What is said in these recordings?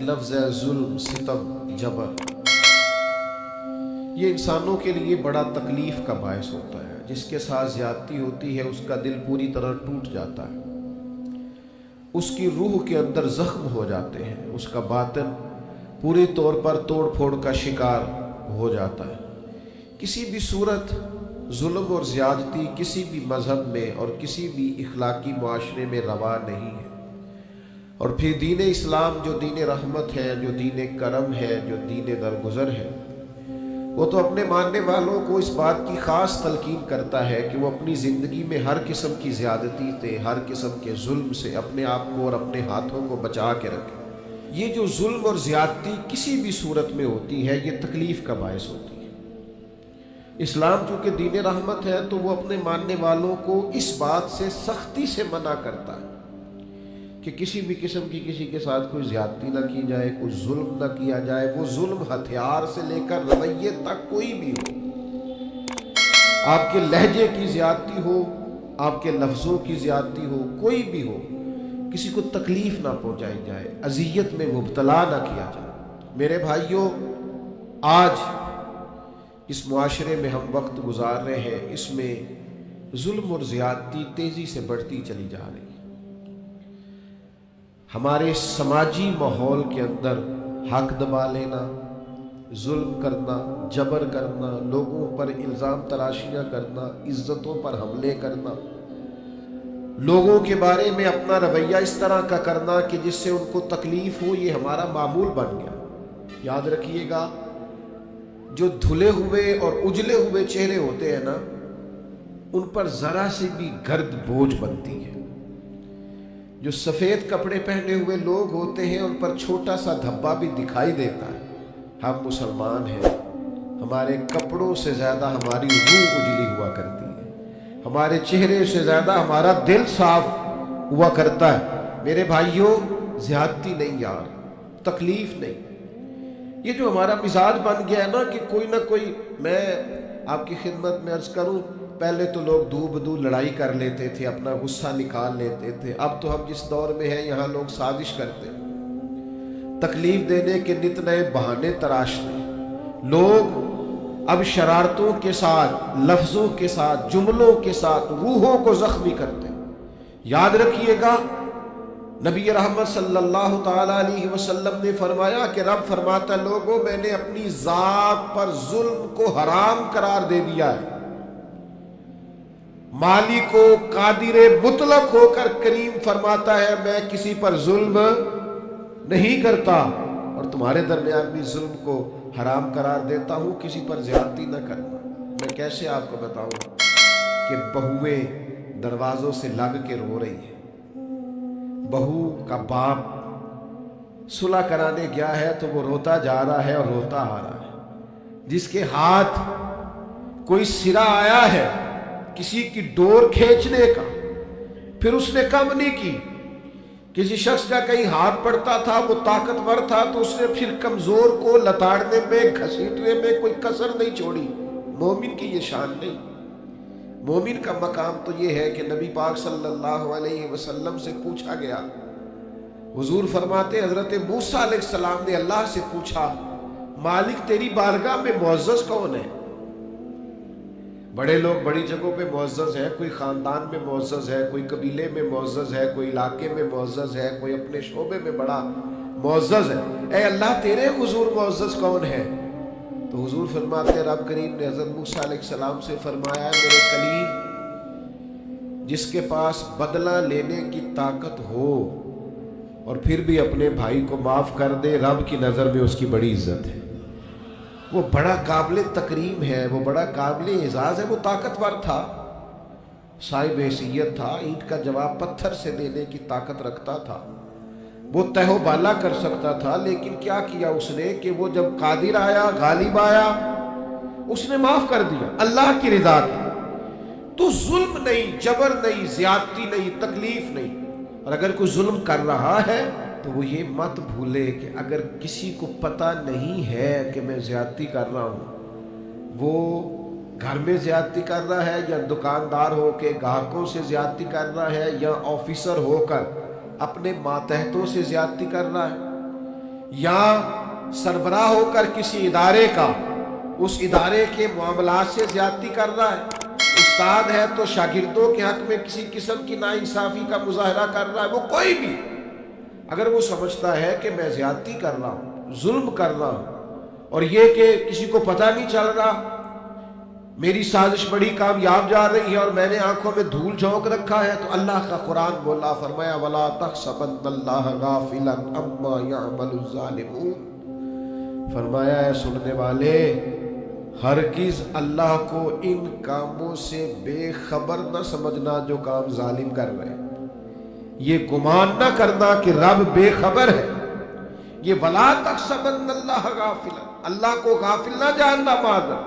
لفظ ہے ظلم، ستم، جبر۔ یہ انسانوں کے لیے بڑا تکلیف کا باعث ہوتا ہے۔ جس کے ساتھ زیادتی ہوتی ہے اس کا دل پوری طرح ٹوٹ جاتا ہے، اس کی روح کے اندر زخم ہو جاتے ہیں، اس کا باطن پوری طور پر توڑ پھوڑ کا شکار ہو جاتا ہے۔ کسی بھی صورت ظلم اور زیادتی کسی بھی مذہب میں اور کسی بھی اخلاقی معاشرے میں روا نہیں ہے۔ اور پھر دین اسلام جو دین رحمت ہے، جو دین کرم ہے، جو دین درگزر ہے، وہ تو اپنے ماننے والوں کو اس بات کی خاص تلقین کرتا ہے کہ وہ اپنی زندگی میں ہر قسم کی زیادتی سے، ہر قسم کے ظلم سے اپنے آپ کو اور اپنے ہاتھوں کو بچا کے رکھے۔ یہ جو ظلم اور زیادتی کسی بھی صورت میں ہوتی ہے یہ تکلیف کا باعث ہوتی ہے۔ اسلام چونکہ دین رحمت ہے تو وہ اپنے ماننے والوں کو اس بات سے سختی سے منع کرتا ہے کہ کسی بھی قسم کی کسی کے ساتھ کوئی زیادتی نہ کی جائے، کوئی ظلم نہ کیا جائے۔ وہ ظلم ہتھیار سے لے کر رویے تک کوئی بھی ہو، آپ کے لہجے کی زیادتی ہو، آپ کے لفظوں کی زیادتی ہو، کوئی بھی ہو، کسی کو تکلیف نہ پہنچائی جائے، اذیت میں مبتلا نہ کیا جائے۔ میرے بھائیوں، آج اس معاشرے میں ہم وقت گزار رہے ہیں، اس میں ظلم اور زیادتی تیزی سے بڑھتی چلی جا رہی ہے۔ ہمارے سماجی ماحول کے اندر حق دبا لینا، ظلم کرنا، جبر کرنا، لوگوں پر الزام تراشیاں کرنا، عزتوں پر حملے کرنا، لوگوں کے بارے میں اپنا رویہ اس طرح کا کرنا کہ جس سے ان کو تکلیف ہو، یہ ہمارا معمول بن گیا۔ یاد رکھیے گا، جو دھلے ہوئے اور اجلے ہوئے چہرے ہوتے ہیں نا، ان پر ذرا سی بھی گرد بوجھ بنتی ہے۔ جو سفید کپڑے پہنے ہوئے لوگ ہوتے ہیں ان پر چھوٹا سا دھبا بھی دکھائی دیتا ہے۔ ہم مسلمان ہیں، ہمارے کپڑوں سے زیادہ ہماری روح اجلی ہوا کرتی ہے، ہمارے چہرے سے زیادہ ہمارا دل صاف ہوا کرتا ہے۔ میرے بھائیوں، زیادتی نہیں یار، تکلیف نہیں۔ یہ جو ہمارا مزاج بن گیا ہے نا کہ کوئی نہ کوئی، میں آپ کی خدمت میں عرض کروں، پہلے تو لوگ دو بدو لڑائی کر لیتے تھے، اپنا غصہ نکال لیتے تھے۔ اب تو ہم جس دور میں ہیں یہاں لوگ سازش کرتے ہیں، تکلیف دینے کے نت نئے بہانے تراشتے ہیں۔ لوگ اب شرارتوں کے ساتھ، لفظوں کے ساتھ، جملوں کے ساتھ روحوں کو زخمی کرتے ہیں۔ یاد رکھیے گا، نبی رحمت صلی اللہ تعالی علیہ وسلم نے فرمایا کہ رب فرماتا، لوگوں میں نے اپنی ذات پر ظلم کو حرام قرار دے دیا ہے۔ مالک و قادر مطلق ہو کر کریم فرماتا ہے میں کسی پر ظلم نہیں کرتا، اور تمہارے درمیان بھی ظلم کو حرام قرار دیتا ہوں، کسی پر زیادتی نہ کرنا۔ میں کیسے آپ کو بتاؤں کہ بہویں دروازوں سے لگ کے رو رہی ہیں، بہو کا باپ صلح کرانے گیا ہے تو وہ روتا جا رہا ہے اور روتا آ رہا ہے۔ جس کے ہاتھ کوئی سرا آیا ہے کسی کی ڈور کھینچنے کا، پھر اس نے کم نہیں کی۔ کسی شخص کا کہیں ہاتھ پڑتا تھا، وہ طاقتور تھا تو اس نے پھر کمزور کو لتاڑنے میں، گھسیٹنے میں کوئی کسر نہیں چھوڑی۔ مومن کی یہ شان نہیں۔ مومن کا مقام تو یہ ہے کہ نبی پاک صلی اللہ علیہ وسلم سے پوچھا گیا، حضور فرماتے حضرت موسیٰ علیہ السلام نے اللہ سے پوچھا، مالک تیری بارگاہ میں معزز کون ہے؟ بڑے لوگ بڑی جگہوں پہ معزز ہے، کوئی خاندان میں معزز ہے، کوئی قبیلے میں معزز ہے، کوئی علاقے میں معزز ہے، کوئی اپنے شعبے میں بڑا معزز ہے۔ اے اللہ تیرے حضور معزز کون ہے؟ تو حضور فرماتے رب کریم نے حضرت موسیٰ علیہ السلام سے فرمایا، میرے کلیم، جس کے پاس بدلہ لینے کی طاقت ہو اور پھر بھی اپنے بھائی کو معاف کر دے، رب کی نظر میں اس کی بڑی عزت ہے۔ وہ بڑا قابل تکریم ہے، وہ بڑا قابل اعزاز ہے۔ وہ طاقتور تھا، صاحب حیثیت تھا، اینٹ کا جواب پتھر سے دینے کی طاقت رکھتا تھا، وہ تہ و بالا کر سکتا تھا، لیکن کیا کیا اس نے کہ وہ جب قادر آیا، غالب آیا، اس نے معاف کر دیا اللہ کی رضا کی۔ تو ظلم نہیں، جبر نہیں، زیادتی نہیں، تکلیف نہیں۔ اور اگر کوئی ظلم کر رہا ہے تو وہ یہ مت بھولے کہ اگر کسی کو پتہ نہیں ہے کہ میں زیادتی کر رہا ہوں، وہ گھر میں زیادتی کر رہا ہے یا دکاندار ہو کے گاہکوں سے زیادتی کر رہا ہے یا آفیسر ہو کر اپنے ماتحتوں سے زیادتی کر رہا ہے، یا سربراہ ہو کر کسی ادارے کا اس ادارے کے معاملات سے زیادتی کر رہا ہے، استاد ہے تو شاگردوں کے حق میں کسی قسم کی ناانصافی کا مظاہرہ کر رہا ہے، وہ کوئی بھی اگر وہ سمجھتا ہے کہ میں زیادتی کر رہا ہوں، ظلم کر رہا ہوں، اور یہ کہ کسی کو پتہ نہیں چل رہا، میری سازش بڑی کامیاب جا رہی ہے اور میں نے آنکھوں میں دھول جھونک رکھا ہے، تو اللہ کا قرآن بولا، فرمایا وَلَا تَحْسَبَنَّ اللَّهَ غَافِلًا عَمَّا يَعْمَلُ الظَّالِمُونَ، فرمایا اے سننے والے، ہرگز اللہ کو ان کاموں سے بے خبر نہ سمجھنا جو کام ظالم کر رہے ہیں، یہ گمان نہ کرنا کہ رب بے خبر ہے، یہ وَلَا تَحْسَبَنَّ اللَّهَ غَافِلًا، اللہ کو غافل نہ جاننا، معذر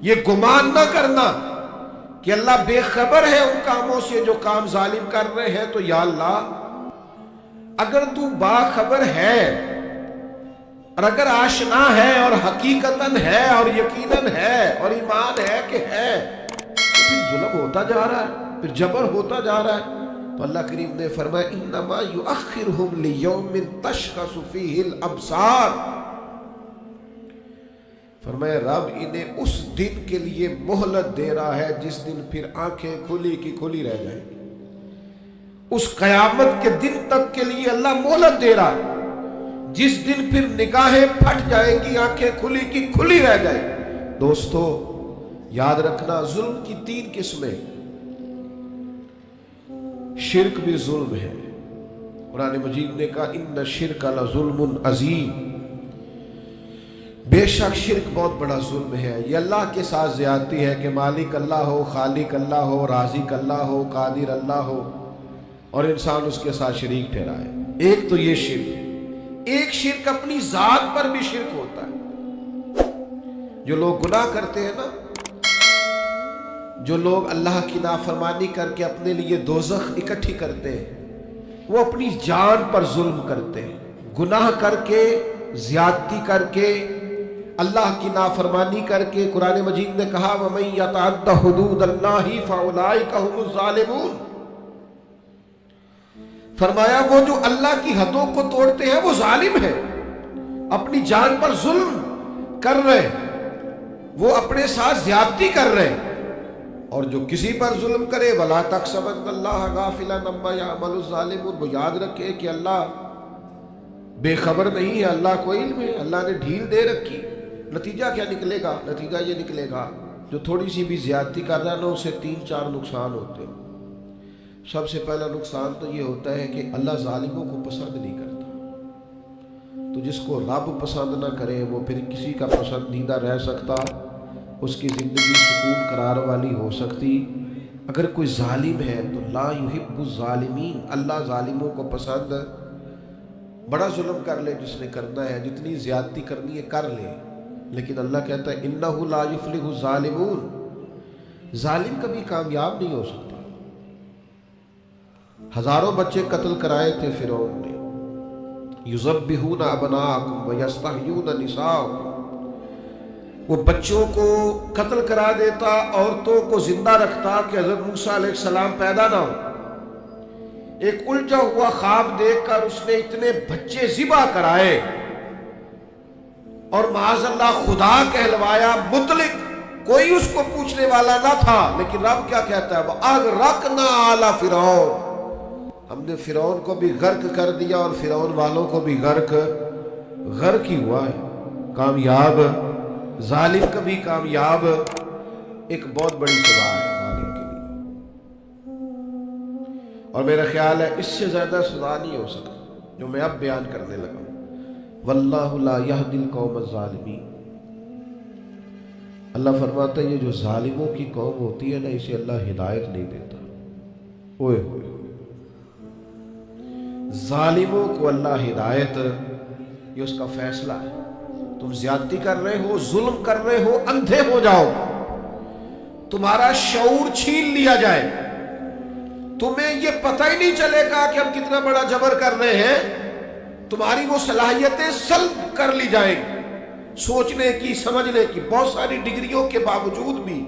یہ گمان نہ کرنا کہ اللہ بے خبر ہے ان کاموں سے جو کام ظالم کر رہے ہیں، تو یا اللہ اگر تو باخبر ہے اور اگر آشنا ہے اور حقیقتاً ہے اور یقیناً ہے اور ایمان ہے کہ ہے، تو پھر ظلم ہوتا جا رہا ہے، پھر جبر ہوتا جا رہا ہے۔ تو اللہ کریم نے فرمایا انما یؤخرہم لیوم تشخص فیہ الابصار، فرمایا رب انہیں اس دن کے لیے مہلت دے رہا ہے جس دن پھر آنکھیں کھلی کی کھلی رہ جائیں گی، اس قیامت کے دن تک کے لیے اللہ مہلت دے رہا ہے جس دن پھر نگاہیں پھٹ جائیں گی، آنکھیں کھلی کی کھلی رہ جائیں گی۔ دوستو یاد رکھنا ظلم کی 3 قسمیں، شرک بھی ظلم ہے، قرآن مجید نے کہا ان الشرک لظلم عظیم، بے شک شرک بہت بڑا ظلم ہے، یہ اللہ کے ساتھ زیادتی ہے کہ مالک اللہ ہو، خالق اللہ ہو، رازق اللہ ہو، قادر اللہ ہو اور انسان اس کے ساتھ شریک ٹھہرائے۔ ایک تو یہ شرک ہے، ایک شرک اپنی ذات پر بھی شرک ہوتا ہے، جو لوگ گناہ کرتے ہیں نا، جو لوگ اللہ کی نافرمانی کر کے اپنے لیے دوزخ اکٹھی کرتے ہیں، وہ اپنی جان پر ظلم کرتے ہیں، گناہ کر کے، زیادتی کر کے، اللہ کی نافرمانی کر کے۔ قرآن مجید نے کہا وَمَن يَتَعَدَّ حُدُودَ اللَّهِ فَأُولَٰئِكَ هُمُ الظَّالِمُونَ، فرمایا وہ جو اللہ کی حدوں کو توڑتے ہیں وہ ظالم ہیں، اپنی جان پر ظلم کر رہے، وہ اپنے ساتھ زیادتی کر رہے۔ اور جو کسی پر ظلم کرے وَلَا تَحْسَبَنَّ اللَّهَ غَافِلًا عَمَّا يَعْمَلُ الظَّالِمُونَ، وہ یاد رکھے کہ اللہ بے خبر نہیں ہے، اللہ کو علم ہے، اللہ نے ڈھیل دے رکھی۔ نتیجہ کیا نکلے گا؟ نتیجہ یہ نکلے گا جو تھوڑی سی بھی زیادتی کر رہا ہے نا، اسے 3-4 نقصان ہوتے ہیں۔ سب سے پہلا نقصان تو یہ ہوتا ہے کہ اللہ ظالموں کو پسند نہیں کرتا، تو جس کو رب پسند نہ کرے وہ پھر کسی کا پسندیدہ رہ سکتا، اس کی زندگی سکون قرار والی ہو سکتی۔ اگر کوئی ظالم ہے تو لا یحب الظالمین، اللہ ظالموں کو پسند، بڑا ظلم کر لے جس نے کرنا ہے، جتنی زیادتی کرنی ہے کر لے، لیکن اللہ کہتا ہے انہ لا یفلح الظالمون، ظالم کبھی کامیاب نہیں ہو سکتا۔ ہزاروں بچے قتل کرائے تھے فرعون نے، یذبحون ابناءکم ویستحیون نساءکم، وہ بچوں کو قتل کرا دیتا، عورتوں کو زندہ رکھتا کہ حضرت موسیٰ علیہ السلام پیدا نہ ہو۔ ایک الجھا ہوا خواب دیکھ کر اس نے اتنے بچے ذبح کرائے اور معاذ اللہ خدا کہلوایا، مطلق کوئی اس کو پوچھنے والا نہ تھا، لیکن رب کیا کہتا ہے وَأَغْرَقْنَا آلَ فِرْعَوْنَ، ہم نے فرعون کو بھی غرق کر دیا اور فرعون والوں کو بھی غرق ہی ہوا ہے۔ کامیاب ظالم کبھی کامیاب، ایک بہت بڑی سزا ہے ظالم کے لیے، اور میرا خیال ہے اس سے زیادہ سزا نہیں ہو سکتی جو میں اب بیان کرنے لگا ہوں۔ واللہ لا یہدی القوم الظالمین، اللہ فرماتا ہے یہ جو ظالموں کی قوم ہوتی ہے نا، اسے اللہ ہدایت نہیں دیتا۔ اوئے ہوئے ظالموں کو اللہ ہدایت، یہ اس کا فیصلہ ہے۔ تم زیادتی کر رہے ہو، ظلم کر رہے ہو، اندھے ہو جاؤ، تمہارا شعور چھین لیا جائے، تمہیں یہ پتہ ہی نہیں چلے گا کہ ہم کتنا بڑا جبر کر رہے ہیں، تمہاری وہ صلاحیتیں سلب کر لی جائیں گی، سوچنے کی، سمجھنے کی، بہت ساری ڈگریوں کے باوجود بھی،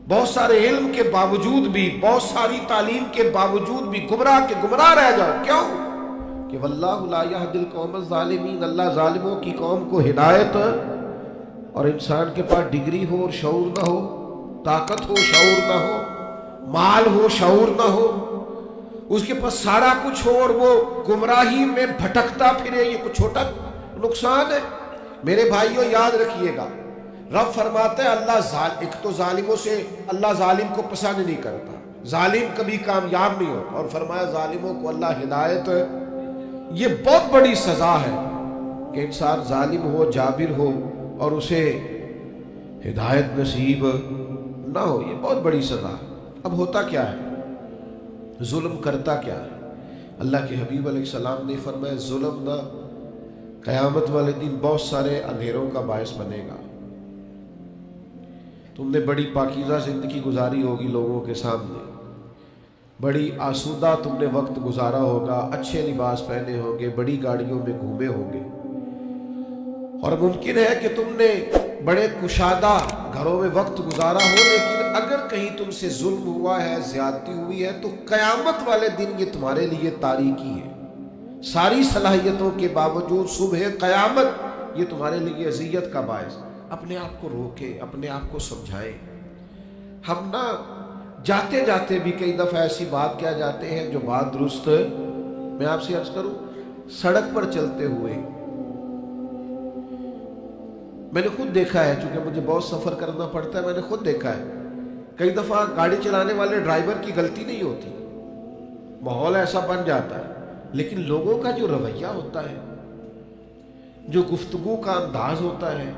بہت سارے علم کے باوجود بھی، بہت ساری تعلیم کے باوجود بھی گمراہ کے گمراہ رہ جاؤ۔ کیوں؟ کہ واللہ لا یہدی القوم الظالمین، اللہ ظالموں کی قوم کو ہدایت، اور انسان کے پاس ڈگری ہو اور شعور نہ ہو، طاقت ہو شعور نہ ہو، مال ہو شعور نہ ہو، اس کے پاس سارا کچھ ہو اور وہ گمراہی میں بھٹکتا پھرے، یہ کچھ چھوٹا نقصان ہے؟ میرے بھائیوں یاد رکھیے گا، رب فرماتا ہے اللہ ایک تو ظالموں سے اللہ ظالم کو پسند نہیں کرتا، ظالم کبھی کامیاب نہیں ہوتا، اور فرمایا ظالموں کو اللہ ہدایت، یہ بہت بڑی سزا ہے کہ انسان ظالم ہو جابر ہو اور اسے ہدایت نصیب نہ ہو، یہ بہت بڑی سزا ہے۔ اب ہوتا کیا ہے؟ ظلم کرتا کیا ہے؟ اللہ کے حبیب علیہ السلام نے فرمایا ظلم نہ قیامت والے دن بہت سارے اندھیروں کا باعث بنے گا۔ تم نے بڑی پاکیزہ زندگی گزاری ہوگی لوگوں کے سامنے، بڑی آسودہ تم نے وقت گزارا ہوگا، اچھے لباس پہنے ہوں گے، بڑی گاڑیوں میں گھومے ہوں گے، اور ممکن ہے کہ تم نے بڑے کشادہ گھروں میں وقت گزارا ہو، لیکن اگر کہیں تم سے ظلم ہوا ہے، زیادتی ہوئی ہے، تو قیامت والے دن یہ تمہارے لیے تاریکی ہے۔ ساری صلاحیتوں کے باوجود صبح قیامت یہ تمہارے لیے اذیت کا باعث۔ اپنے آپ کو روکے، اپنے آپ کو سمجھائے۔ ہم نا جاتے جاتے بھی کئی دفعہ ایسی بات کہہ جاتے ہیں جو بات درست ہے۔ میں آپ سے عرض کروں، سڑک پر چلتے ہوئے میں نے خود دیکھا ہے، چونکہ مجھے بہت سفر کرنا پڑتا ہے، میں نے خود دیکھا ہے کئی دفعہ گاڑی چلانے والے ڈرائیور کی غلطی نہیں ہوتی، ماحول ایسا بن جاتا ہے، لیکن لوگوں کا جو رویہ ہوتا ہے، جو گفتگو کا انداز ہوتا ہے،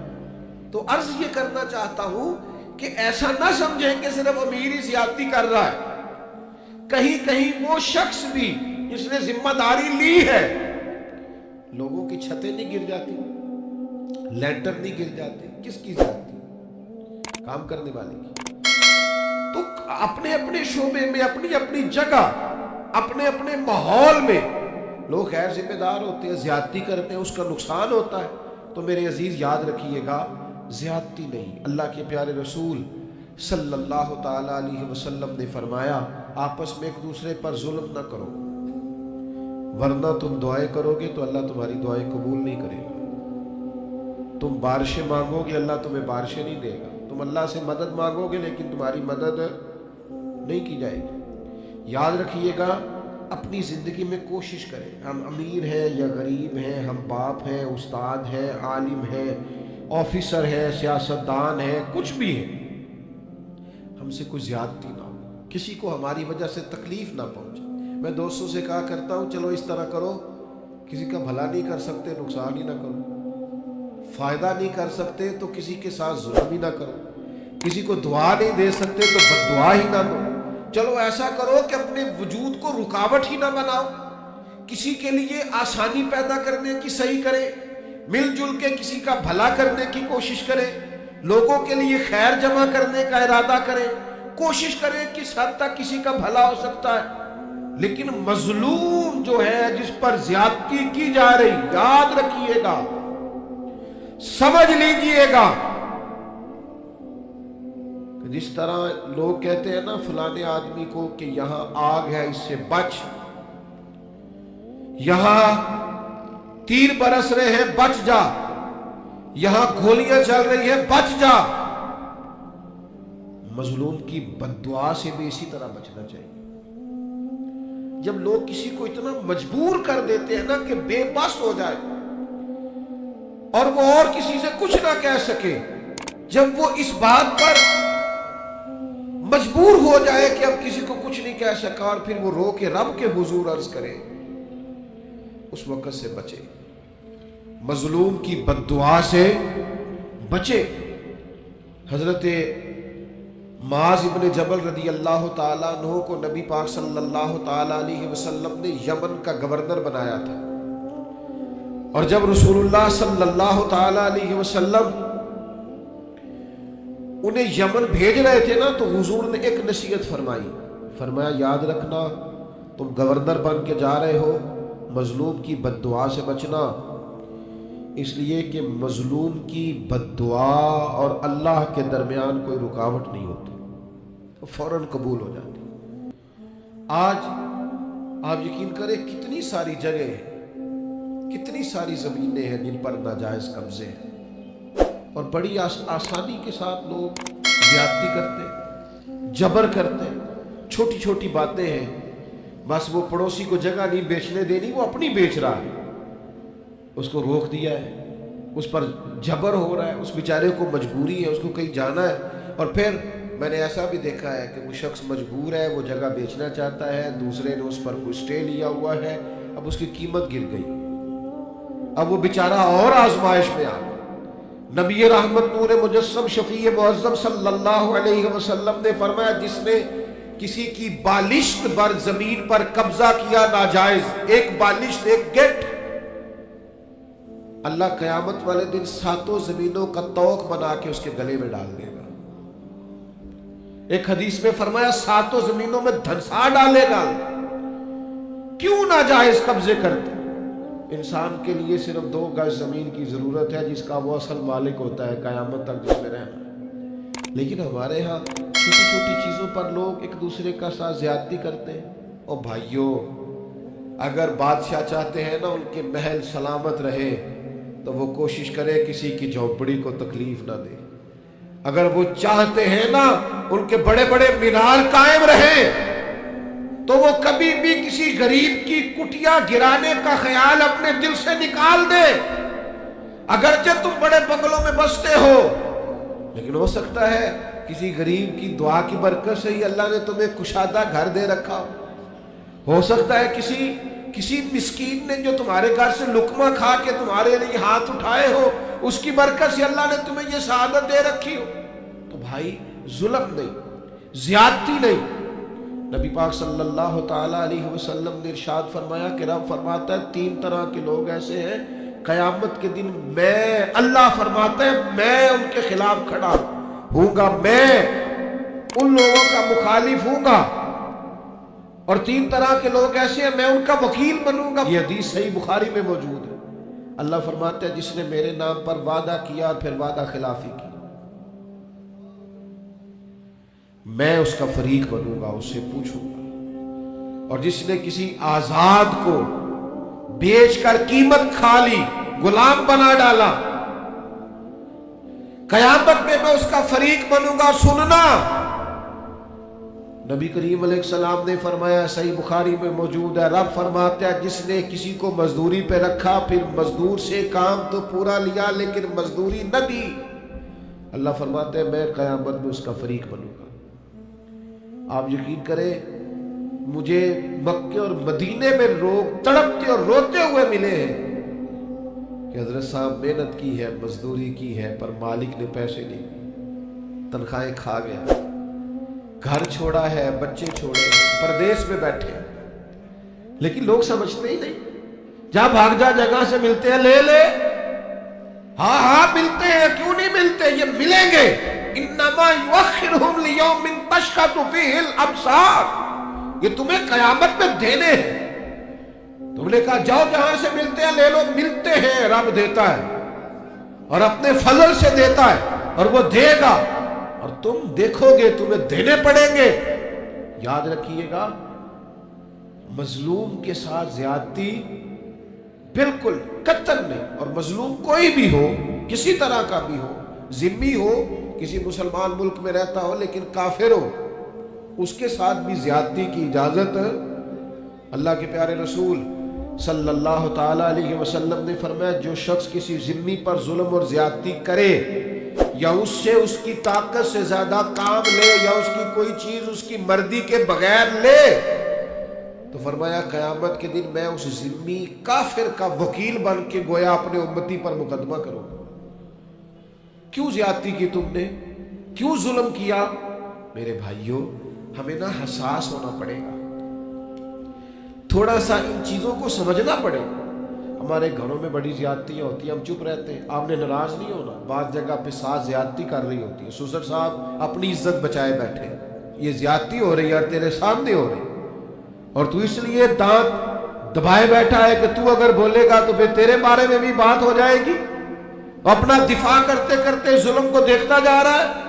تو عرض یہ کرنا چاہتا ہوں کہ ایسا نہ سمجھیں کہ صرف امیر ہی زیادتی کر رہا ہے، کہیں کہیں وہ شخص بھی جس نے ذمہ داری لی ہے، لوگوں کی چھتیں نہیں گر جاتی، لینٹر نہیں گر جاتے، کس کی زیادتی؟ کام کرنے والے کی۔ تو اپنے اپنے شعبے میں، اپنی اپنی جگہ، اپنے اپنے ماحول میں لوگ غیر ذمہ دار ہوتے ہیں، زیادتی کرتے ہیں، اس کا نقصان ہوتا ہے۔ تو میرے عزیز یاد رکھیے گا، زیادتی نہیں۔ اللہ کے پیارے رسول صلی اللہ تعالی علیہ وسلم نے فرمایا آپس میں ایک دوسرے پر ظلم نہ کرو، ورنہ تم دعائیں کرو گے تو اللہ تمہاری دعائیں قبول نہیں کرے گا۔ تم بارشیں مانگو گے، اللہ تمہیں بارشیں نہیں دے گا۔ تم اللہ سے مدد مانگو گے لیکن تمہاری مدد نہیں کی جائے گی۔ یاد رکھیے گا، اپنی زندگی میں کوشش کریں، ہم امیر ہیں یا غریب ہیں، ہم باپ ہیں، استاد ہیں، عالم ہیں، آفیسر ہیں، سیاستدان ہیں، کچھ بھی ہیں، ہم سے کوئی زیادتی نہ ہو، کسی کو ہماری وجہ سے تکلیف نہ پہنچے۔ میں دوستوں سے کہا کرتا ہوں چلو اس طرح کرو، کسی کا بھلا نہیں کر سکتے نقصان ہی نہ کرو، فائدہ نہیں کر سکتے تو کسی کے ساتھ ظلم ہی نہ کرو، کسی کو دعا نہیں دے سکتے تو بد دعا ہی نہ کرو۔ چلو ایسا کرو کہ اپنے وجود کو رکاوٹ ہی نہ بناؤ، کسی کے لیے آسانی پیدا کرنے کی صحیح کرے، مل جل کے کسی کا بھلا کرنے کی کوشش کرے، لوگوں کے لیے خیر جمع کرنے کا ارادہ کرے، کوشش کرے کس حد تک کسی کا بھلا ہو سکتا ہے۔ لیکن مظلوم جو ہے، جس پر زیادتی کی جا رہی، یاد رکھیے گا، سمجھ لیجئے گا، جس طرح لوگ کہتے ہیں نا فلانے آدمی کو کہ یہاں آگ ہے اس سے بچ، یہاں تیر برس رہے ہیں بچ جا، یہاں گولیاں چل رہی ہیں بچ جا۔ مظلوم کی بد دعا سے بھی اسی طرح بچنا چاہیے۔ جب لوگ کسی کو اتنا مجبور کر دیتے ہیں نا کہ بے بس ہو جائے اور وہ اور کسی سے کچھ نہ کہہ سکے، جب وہ اس بات پر مجبور ہو جائے کہ اب کسی کو کچھ نہیں کہہ سکا اور پھر وہ رو کے رب کے حضور عرض کرے، اس وقت سے بچے، مظلوم کی بد دعا سے بچے۔ حضرت معاذ ابن جبل رضی اللہ تعالیٰ عنہ کو نبی پاک صلی اللہ تعالیٰ علیہ وسلم نے یمن کا گورنر بنایا تھا، اور جب رسول اللہ صلی اللہ تعالیٰ علیہ وسلم انہیں یمن بھیج رہے تھے نا، تو حضور نے ایک نصیحت فرمائی، فرمایا یاد رکھنا تم گورنر بن کے جا رہے ہو، مظلوم کی بد دعا سے بچنا، اس لیے کہ مظلوم کی بد دعا اور اللہ کے درمیان کوئی رکاوٹ نہیں ہوتی، تو فوراً قبول ہو جاتی۔ آج آپ یقین کریں کتنی ساری جگہ کتنی ساری زمینیں ہیں جن پر ناجائز قبضے ہیں، اور بڑی آسانی کے ساتھ لوگ زیادتی کرتے ہیں، جبر کرتے ہیں، چھوٹی چھوٹی باتیں ہیں، بس وہ پڑوسی کو جگہ نہیں بیچنے دینی، وہ اپنی بیچ رہا ہے، اس کو روک دیا ہے، اس پر جبر ہو رہا ہے، اس بیچارے کو مجبوری ہے، اس کو کہیں جانا ہے، اور پھر میں نے ایسا بھی دیکھا ہے کہ وہ شخص مجبور ہے، وہ جگہ بیچنا چاہتا ہے، دوسرے نے اس پر کوئی اسٹے لیا ہوا ہے، اب اس کی قیمت گر گئی، اب وہ بیچارہ اور آزمائش میں آ گیا۔ نبی رحمت نور مجسم شفیع معظم صلی اللہ علیہ وسلم نے فرمایا، جس نے کسی کی بالشت بر زمین پر قبضہ کیا ناجائز، ایک بالشت، ایک گٹ، اللہ قیامت والے دن 7 زمینوں کا طوق بنا کے اس کے گلے میں ڈال دے گا۔ ایک حدیث میں فرمایا 7 زمینوں میں دھنسا ڈالے گا۔ کیوں ناجائز قبضے کرتے؟ انسان کے لیے صرف 2 گز زمین کی ضرورت ہے، جس کا وہ اصل مالک ہوتا ہے قیامت تک، جس میں رہنا ہے۔ لیکن ہمارے ہاں چھوٹی چھوٹی چیزوں پر لوگ ایک دوسرے کا ساتھ زیادتی کرتے ہیں۔ اور بھائیوں، اگر بادشاہ چاہتے ہیں نا ان کے محل سلامت رہے تو وہ کوشش کرے کسی کی جھونپڑی کو تکلیف نہ دے۔ اگر وہ چاہتے ہیں نا ان کے بڑے بڑے مینار قائم رہیں تو وہ کبھی بھی کسی غریب کی کٹیا گرانے کا خیال اپنے دل سے نکال دے۔ اگرچہ تم بڑے بنگلوں میں بستے ہو، لیکن ہو سکتا ہے کسی غریب کی دعا کی برکت سے ہی اللہ نے تمہیں کشادہ گھر دے رکھا ہو سکتا ہے کسی مسکین نے جو تمہارے گھر سے لقمہ کھا کے تمہارے لیے ہاتھ اٹھائے ہو، اس کی برکت سے اللہ نے تمہیں یہ سعادت دے رکھی ہو۔ تو بھائی، ظلم نہیں، زیادتی نہیں۔ نبی پاک صلی اللہ تعالیٰ علیہ وسلم نے ارشاد فرمایا کہ رب فرماتا ہے 3 طرح کے لوگ ایسے ہیں قیامت کے دن اللہ فرماتا ہے میں ان کے خلاف کھڑا ہوں گا، میں ان لوگوں کا مخالف ہوں گا، اور 3 طرح کے لوگ ایسے ہیں میں ان کا وکیل بنوں گا۔ یہ حدیث صحیح بخاری میں موجود ہے۔ اللہ فرماتا ہے جس نے میرے نام پر وعدہ کیا اور پھر وعدہ خلافی کی، میں اس کا فریق بنوں گا، اس سے پوچھوں گا۔ اور جس نے کسی آزاد کو بیچ کر قیمت کھا لی، غلام بنا ڈالا، قیامت میں میں اس کا فریق بنوں گا۔ سننا، نبی کریم علیہ السلام نے فرمایا، صحیح بخاری میں موجود ہے، رب فرماتا ہے جس نے کسی کو مزدوری پہ رکھا، پھر مزدور سے کام تو پورا لیا لیکن مزدوری نہ دی، اللہ فرماتا ہے میں قیامت میں اس کا فریق بنوں گا۔ آپ یقین کریں، مجھے مکے اور مدینے میں لوگ تڑپتے اور روتے ہوئے ملے ہیں کہ حضرت صاحب محنت کی ہے، مزدوری کی ہے، پر مالک نے پیسے نہیں دیے، تنخواہیں کھا گیا، گھر چھوڑا ہے، بچے چھوڑے، پردیس میں بیٹھے، لیکن لوگ سمجھتے ہی نہیں۔ جہاں بھاگ جا جگہ سے ملتے ہیں لے لے، ہاں ملتے ہیں، کیوں نہیں ملتے، یہ ملیں گے۔ انما یؤخرہم لیوم تشخص فیہ الابصار، یہ تمہیں قیامت میں دینے ہیں۔ تم نے کہا جاؤ جہاں سے ملتے ہیں لے لو، ملتے ہیں، رب دیتا ہے اور اپنے فضل سے دیتا ہے، اور وہ دے گا اور تم دیکھو گے تمہیں دینے پڑیں گے۔ یاد رکھیے گا، مظلوم کے ساتھ زیادتی بالکل قطعاً نہیں۔ اور مظلوم کوئی بھی ہو، کسی طرح کا بھی ہو، ذمہ ہو، کسی مسلمان ملک میں رہتا ہو لیکن کافر ہو، اس کے ساتھ بھی زیادتی کی اجازت اللہ کے پیارے رسول صلی اللہ تعالیٰ علیہ وسلم نے فرمایا جو شخص کسی ذمہ پر ظلم اور زیادتی کرے، یا اس سے اس کی طاقت سے زیادہ کام لے، یا اس کی کوئی چیز اس کی مرضی کے بغیر لے، تو فرمایا قیامت کے دن میں اس ذمہ کافر کا وکیل بن کے گویا اپنے امتی پر مقدمہ کروں گا۔ کیوں زیادتی کی تم نے؟ کیوں ظلم کیا؟ میرے بھائیوں، ہمیں نا حساس ہونا پڑے گا، تھوڑا سا ان چیزوں کو سمجھنا پڑے گا۔ ہمارے گھروں میں بڑی زیادتیاں ہوتی ہیں، ہم چپ رہتے ہیں، آپ نے ناراض نہیں ہونا، بعض جگہ پہ ساس زیادتی کر رہی ہوتی ہے، سسر صاحب اپنی عزت بچائے بیٹھے، یہ زیادتی ہو رہی ہے اور تیرے سامنے ہو رہی، اور تو اس لیے دانت دبائے بیٹھا ہے کہ تو اگر بولے گا تو پھر تیرے بارے میں بھی بات ہو جائے گی، اپنا دفاع کرتے کرتے ظلم کو دیکھتا جا رہا ہے۔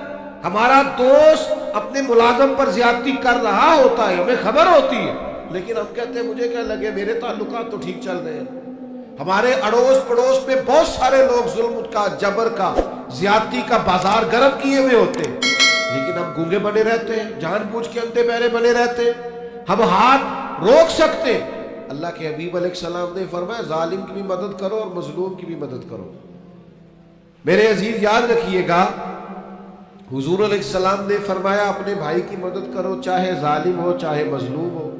ہمارا دوست اپنے ملازم پر زیادتی کر رہا ہوتا ہے، ہمیں خبر ہوتی ہے، لیکن ہم کہتے ہیں مجھے کیا لگے، میرے تعلقات تو ٹھیک چل رہے ہیں۔ ہمارے اڑوس پڑوس میں بہت سارے لوگ ظلم کا، جبر کا، زیادتی کا بازار گرم کیے ہوئے ہوتے ہیں، لیکن ہم گونگے بنے رہتے ہیں، جان بوجھ کے اندھے بہرے بنے رہتے ہیں۔ ہم ہاتھ روک سکتے ہیں۔ اللہ کے حبیب علیہ السلام نے فرمایا ظالم کی بھی مدد کرو اور مظلوم کی بھی مدد کرو۔ میرے عزیز یاد رکھیے گا، حضور علیہ السلام نے فرمایا اپنے بھائی کی مدد کرو، چاہے ظالم ہو چاہے مظلوم ہو۔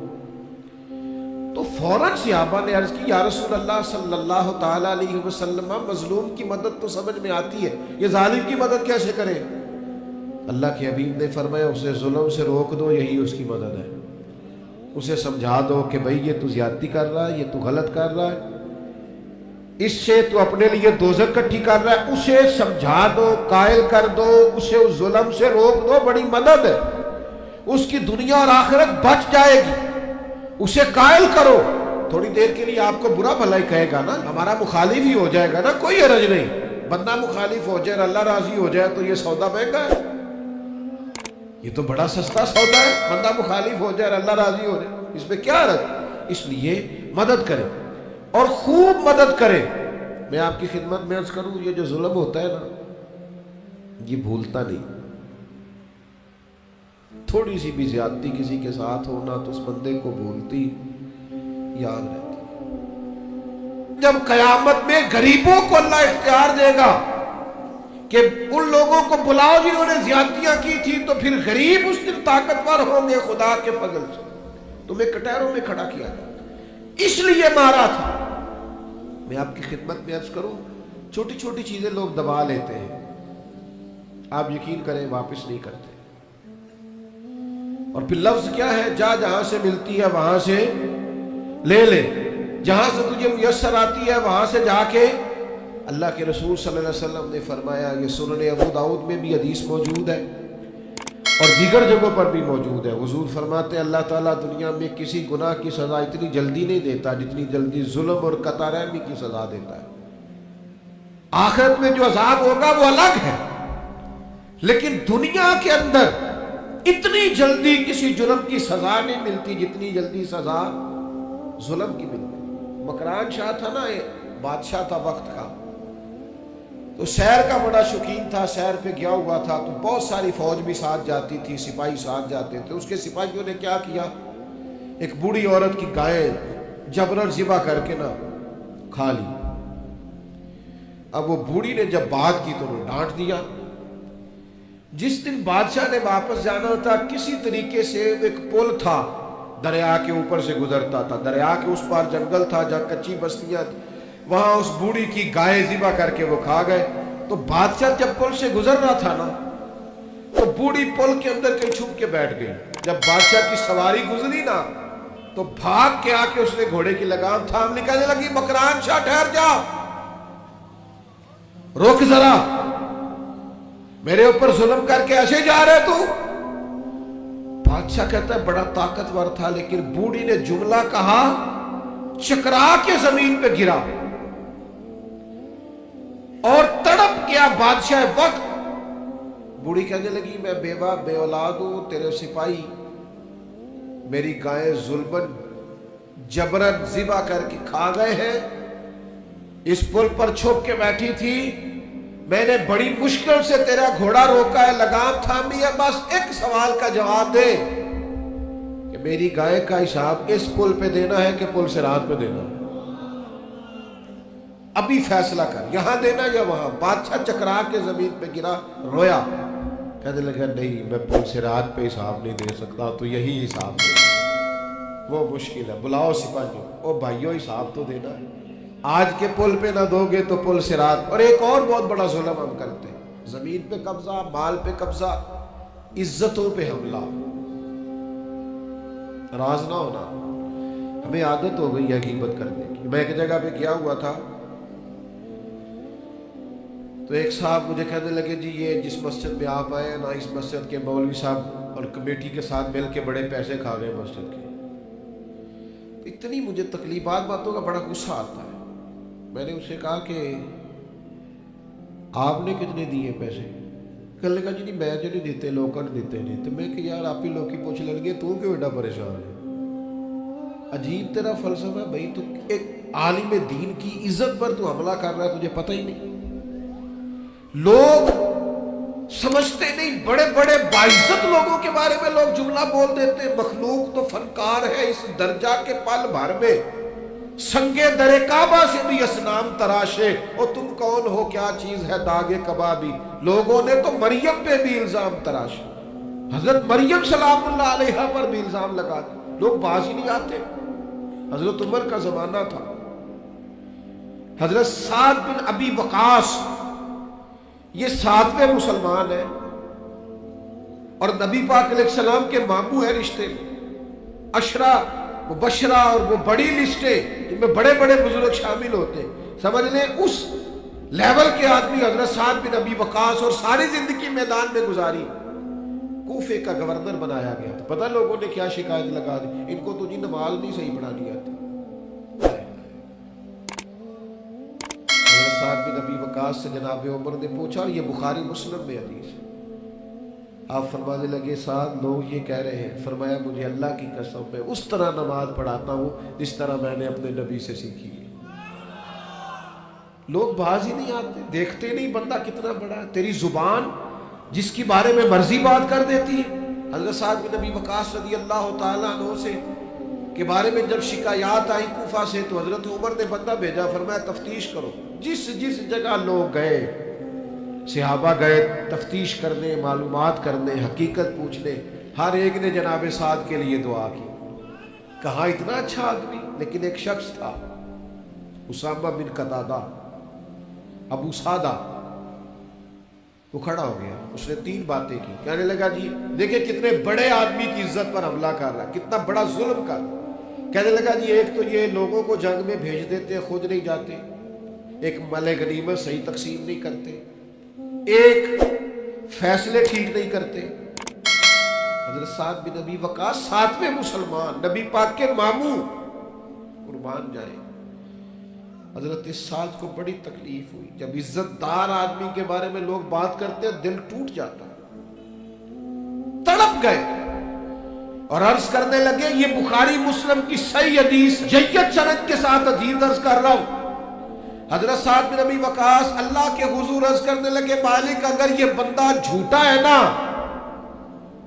تو فوراً صحابہ نے عرض کی یا رسول اللہ صلی اللہ تعالیٰ علیہ وسلم، مظلوم کی مدد تو سمجھ میں آتی ہے، یہ ظالم کی مدد کیسے کرے؟ اللہ کے حبیب نے فرمایا اسے ظلم سے روک دو، یہی اس کی مدد ہے۔ اسے سمجھا دو کہ بھئی یہ تو زیادتی کر رہا ہے، یہ تو غلط کر رہا ہے، اس سے تو اپنے لیے دوزخ کٹھی کر رہا ہے، اسے سمجھا دو، قائل کر دو، اسے اس ظلم سے روک دو، بڑی مدد ہے، اس کی دنیا اور آخرت بچ جائے گی۔ اسے قائل کرو، تھوڑی دیر کے لیے آپ کو برا بھلا ہی کہے گا نا، ہمارا مخالف ہی ہو جائے گا نا، کوئی حرج نہیں، بندہ مخالف ہو جائے اللہ راضی ہو جائے تو یہ سودا مہنگا ہے، یہ تو بڑا سستا سودا ہے، بندہ مخالف ہو جائے اللہ راضی ہو جائے، اس میں کیا حرج؟ اس لیے مدد کرے اور خوب مدد کرے۔ میں آپ کی خدمت میں عرض کروں، یہ جو ظلم ہوتا ہے نا، یہ بھولتا نہیں۔ تھوڑی سی بھی زیادتی کسی کے ساتھ ہونا تو اس بندے کو بھولتی یاد رہتی۔ جب قیامت میں غریبوں کو اللہ اختیار دے گا کہ ان لوگوں کو بلاؤ جنہوں نے زیادتیاں کی تھی، تو پھر غریب اس دن طاقتور ہوں گے خدا کے فضل سے، تمہیں کٹہروں میں کھڑا کیا جائے، اس لیے مارا تھا۔ میں آپ کی خدمت میں عرض کروں، چھوٹی چھوٹی چیزیں لوگ دبا لیتے ہیں، آپ یقین کریں واپس نہیں کرتے، اور پھر لفظ کیا ہے، جہاں سے ملتی ہے وہاں سے لے لے، جہاں سے تجھے میسر آتی ہے وہاں سے جا کے۔ اللہ کے رسول صلی اللہ علیہ وسلم نے فرمایا، یہ سنن ابو داؤد میں بھی حدیث موجود ہے اور دیگر جگہوں پر بھی موجود ہے، حضور فرماتے ہیں اللہ تعالیٰ دنیا میں کسی گناہ کی سزا اتنی جلدی نہیں دیتا جتنی جلدی ظلم اور قطع رحمی کی سزا دیتا ہے۔ آخرت میں جو عذاب ہوگا وہ الگ ہے، لیکن دنیا کے اندر اتنی جلدی کسی جرم کی سزا نہیں ملتی جتنی جلدی سزا ظلم کی ملتی۔ مکران شاہ تھا نا، بادشاہ تھا وقت کا، تو سیر کا بڑا شوقین تھا، سیر پہ گیا ہوا تھا، تو بہت ساری فوج بھی ساتھ جاتی تھی، سپاہی ساتھ جاتے تھے۔ اس کے سپاہیوں نے کیا کیا، ایک بوڑھی عورت کی گائے جبرن ذبح کر کے نا کھا لی۔ اب وہ بوڑھی نے جب بات کی تو انہوں نے ڈانٹ دیا۔ جس دن بادشاہ نے واپس جانا تھا، کسی طریقے سے ایک پل تھا، دریا کے اوپر سے گزرتا تھا، دریا کے اس پار جنگل تھا جہاں کچی بستیاں تھی، وہاں اس بوڑھی کی گائے ذبح کر کے وہ کھا گئے۔ تو بادشاہ جب پل سے گزر رہا تھا نا، تو بوڑھی پل کے اندر کہیں چھپ کے بیٹھ گئی۔ جب بادشاہ کی سواری گزری نا، تو بھاگ کے آ کے اس نے گھوڑے کی لگام تھام لی، کہنے لگی مکران شاہ ٹھہر جا، رک ذرا، میرے اوپر ظلم کر کے ایسے جا رہے تو؟ بادشاہ کہتا ہے بڑا طاقتور تھا، لیکن بوڑھی نے جملہ کہا، چکرا کے زمین پہ گرا اور تڑپ گیا بادشاہ وقت۔ بوڑھی کہنے لگی میں بیوہ بے اولاد ہوں، تیرے سپاہی میری گائے ظلمن جبرن ذبح کر کے کھا گئے ہیں، اس پل پر چھپ کے بیٹھی تھی، میں نے بڑی مشکل سے تیرا گھوڑا روکا ہے، لگام تھامی ہے، بس ایک سوال کا جواب دے کہ میری گائے کا حساب اس پل پہ دینا ہے کہ پل صراط پہ دینا ہے، ابھی فیصلہ کر، یہاں دینا یا وہاں۔ بادشاہ چکرا کے زمین پہ گرا، رویا، کہنے لگا نہیں میں پل صراط پہ حساب نہیں دے سکتا، تو یہی حساب دے، وہ مشکل ہے، بلاؤ سپاہیوں، او بھائیو حساب تو دینا ہے، آج کے پل پہ نہ دو گے تو پل صراط۔ اور ایک اور بہت بڑا ظلم ہم کرتے ہیں، زمین پہ قبضہ، مال پہ قبضہ، عزتوں پہ حملہ، راز نہ ہونا۔ ہمیں عادت ہو گئی ہے غیبت کرنے کی۔ میں ایک جگہ پہ گیا ہوا تھا، تو ایک صاحب مجھے کہنے لگے جی یہ جس مسجد میں آپ آئے ہیں نا، اس مسجد کے مولوی صاحب اور کمیٹی کے ساتھ مل کے بڑے پیسے کھا گئے مسجد کے۔ اتنی مجھے تکلیفات باتوں کا بڑا غصہ آتا ہے۔ میں نے اسے کہا کہ آپ نے کتنے دیے پیسے؟ کہنے لگا جی نہیں میں جو نہیں دیتے، لوگ دیتے نہیں۔ تو میں کہ یار آپ ہی لوگ کی پوچھ لیں گے، تو کیوں ایڈا پریشان ہے؟ عجیب تیرا فلسفہ ہے بھائی، تو ایک عالم دین کی عزت پر تو حملہ کر رہا ہے، تجھے پتہ ہی نہیں۔ لوگ سمجھتے نہیں، بڑے بڑے باعزت لوگوں کے بارے میں لوگ جملہ بول دیتے ہیں، مخلوق تو فنکار ہے اس درجہ کے پل بھر میں سنگے در کعبہ سے بھی اسنام تراشے، اور تم کون ہو، کیا چیز ہے داغ کبابی۔ لوگوں نے تو مریم پہ بھی الزام تراشے، حضرت مریم سلام اللہ علیہا پر بھی الزام لگا دیا، لوگ باز ہی نہیں آتے۔ حضرت عمر کا زمانہ تھا، حضرت سعد بن ابی وقاص یہ 7ویں مسلمان ہیں اور نبی پاک علیہ السلام کے ماموں ہیں رشتے میں، عشرہ مبشرہ اور وہ بڑی لسٹیں جن میں بڑے بڑے بزرگ شامل ہوتے ہیں، سمجھ لیں اس لیول کے آدمی حضرت سعد بن ابی وقاص، اور ساری زندگی میدان میں گزاری، کوفے کا گورنر بنایا گیا تھا۔ پتہ لوگوں نے کیا شکایت لگا دی، ان کو تو جی نماز نہیں صحیح پڑھانی آتی۔ حضرت سعد بن ابی وقاص سے جناب عمر نے پوچھا، اور یہ بخاری مسلم میں حدیث ہے، آپ فرمانے لگے سعد لوگ یہ کہہ رہے ہیں، فرمایا مجھے اللہ کی قسم میں اس طرح نماز پڑھاتا ہوں جس طرح میں نے اپنے نبی سے سیکھی ہے۔ لوگ باز ہی نہیں آتے، دیکھتے نہیں بندہ کتنا بڑا ہے، تیری زبان جس کی بارے میں مرضی بات کر دیتی ہے۔ حضرت سعد بن ابی وقاص رضی اللہ تعالیٰ عنہ سے کے بارے میں جب شکایات آئی کوفہ سے، تو حضرت عمر نے بندہ بھیجا، فرمایا تفتیش کرو، جس جس جگہ لوگ گئے، صحابہ گئے تفتیش کرنے، معلومات کرنے، حقیقت پوچھنے، ہر ایک نے جناب سعد کے لیے دعا کی۔ کہا اتنا اچھا آدمی، لیکن ایک شخص تھا اسامہ بن قتادہ، ابو سعدہ، وہ کھڑا ہو گیا، اس نے 3 باتیں کی، کہنے لگا جی دیکھیں کتنے بڑے آدمی کی عزت پر حملہ کر رہا ہے، کتنا بڑا ظلم کر رہا ہے۔ کہنے لگا جی ایک تو یہ لوگوں کو جنگ میں بھیج دیتے، خود نہیں جاتے، ایک مال غنیمت صحیح تقسیم نہیں کرتے، ایک فیصلے ٹھیک نہیں کرتے۔ حضرت سعد بن ابی وقاص 7ویں مسلمان، نبی پاک کے ماموں، قربان جائیں۔ حضرت سعد کو بڑی تکلیف ہوئی، جب عزت دار آدمی کے بارے میں لوگ بات کرتے دل ٹوٹ جاتا، تڑپ گئے اور عرض کرنے لگے، یہ بخاری مسلم کی صحیح حدیث جید سند کے ساتھ حدیث عرض کر رہا ہوں۔ حضرت سعد بن ابی وقاص اللہ کے حضور عرض کرنے لگے، مالک اگر یہ بندہ جھوٹا ہے نا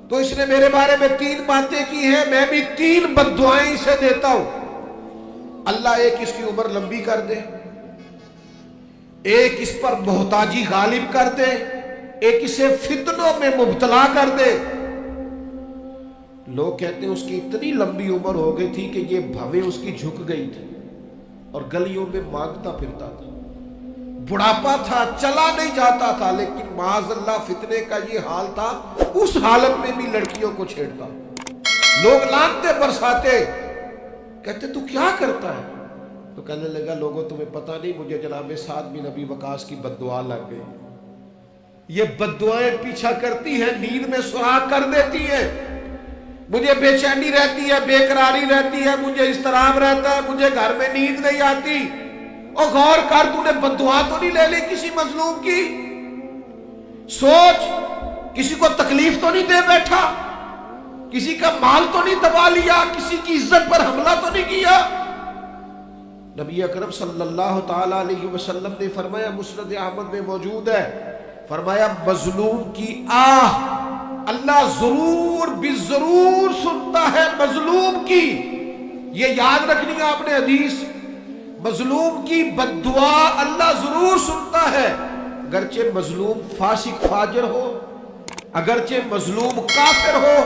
تو اس نے میرے بارے میں 3 باتیں کی ہیں، میں بھی 3 بددعائیں اسے دیتا ہوں، اللہ ایک اس کی عمر لمبی کر دے، ایک اس پر محتاجی غالب کر دے، ایک اسے فتنوں میں مبتلا کر دے۔ لوگ کہتے ہیں اس کی اتنی لمبی عمر ہو گئی تھی کہ یہ بھویں اس کی جھک گئی تھی اور گلیوں میں مانگتا پھرتا تھا، بڑھاپا تھا، چلا نہیں جاتا تھا، لیکن معاذ اللہ فتنے کا یہ حال تھا، اس حالت میں بھی لڑکیوں کو چھیڑتا، لوگ لانتے برساتے، کہتے تو کیا کرتا ہے؟ تو کہنے لگا لوگوں تمہیں پتہ نہیں، مجھے جناب سعد بن ابی وقاص کی بددعا لگ گئی، یہ بددعائیں پیچھا کرتی ہیں، نیند میں سراغ کر دیتی ہیں، مجھے بے چینی رہتی ہے، بے قراری رہتی ہے، مجھے اضطراب رہتا ہے، مجھے گھر میں نیند نہیں آتی۔ اور غور کر، تو نے بددعا تو نہیں لے لی کسی مظلوم کی؟ سوچ، کسی کو تکلیف تو نہیں دے بیٹھا، کسی کا مال تو نہیں دبا لیا، کسی کی عزت پر حملہ تو نہیں کیا؟ نبی اکرم صلی اللہ تعالی علیہ وسلم نے فرمایا، مسند احمد میں موجود ہے، فرمایا مظلوم کی آہ اللہ ضرور ضرور سنتا ہے، مظلوم کی، یہ یاد رکھنی ہے آپ نے حدیث، مظلوم کی بددعا اللہ ضرور سنتا ہے، اگرچہ مظلوم فاسق فاجر ہو، اگرچہ مظلوم کافر ہو،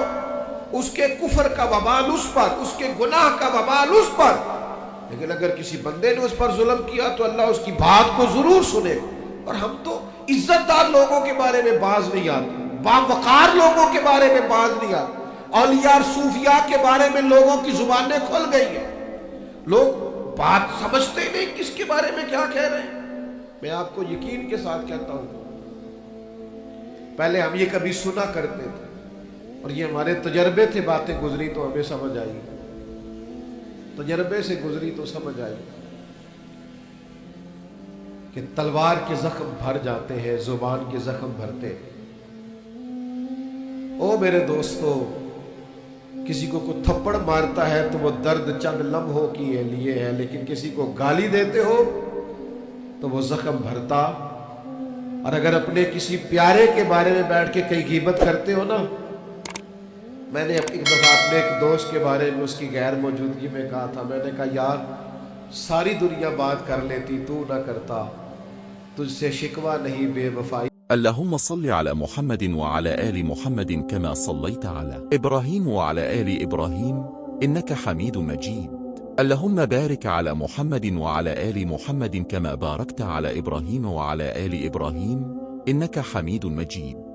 اس کے کفر کا وبال اس پر، اس کے گناہ کا وبال اس پر، لیکن اگر کسی بندے نے اس پر ظلم کیا تو اللہ اس کی بات کو ضرور سنے۔ اور ہم تو عزت دار لوگوں کے بارے میں باز نہیں آتے، باوقار لوگوں کے بارے میں باز نہیں آتے، اولیاء اور صوفیاء کے بارے میں لوگوں کی زبانیں کھل گئی ہیں، لوگ بات سمجھتے ہی نہیں کس کے بارے میں کیا کہہ رہے ہیں۔ میں آپ کو یقین کے ساتھ کہتا ہوں، پہلے ہم یہ کبھی سنا کرتے تھے اور یہ ہمارے تجربے تھے، باتیں گزری تو ہمیں سمجھ آئی، تجربے سے گزری تو سمجھ آئی کہ تلوار کے زخم بھر جاتے ہیں، زبان کے زخم بھرتے ہیں۔ او میرے دوستو، کسی کو کوئی تھپڑ مارتا ہے تو وہ درد چند لمحوں کے لیے ہے، لیکن کسی کو گالی دیتے ہو تو وہ زخم بھرتا۔ اور اگر اپنے کسی پیارے کے بارے میں بیٹھ کے کئی غیبت کرتے ہو نا، میں نے ایک دفعہ اپنے ایک دوست کے بارے میں اس کی غیر موجودگی میں کہا تھا، میں نے کہا یار ساری دنیا بات کر لیتی، تو نہ کرتا، تجھ سے شکوہ نہیں بے وفائی۔ اللهم صل على محمد وعلى آل محمد كما صليت على إبراهيم وعلى آل إبراهيم إنك حميد مجيد. اللهم بارك على محمد وعلى آل محمد كما باركت على إبراهيم وعلى آل إبراهيم إنك حميد مجيد.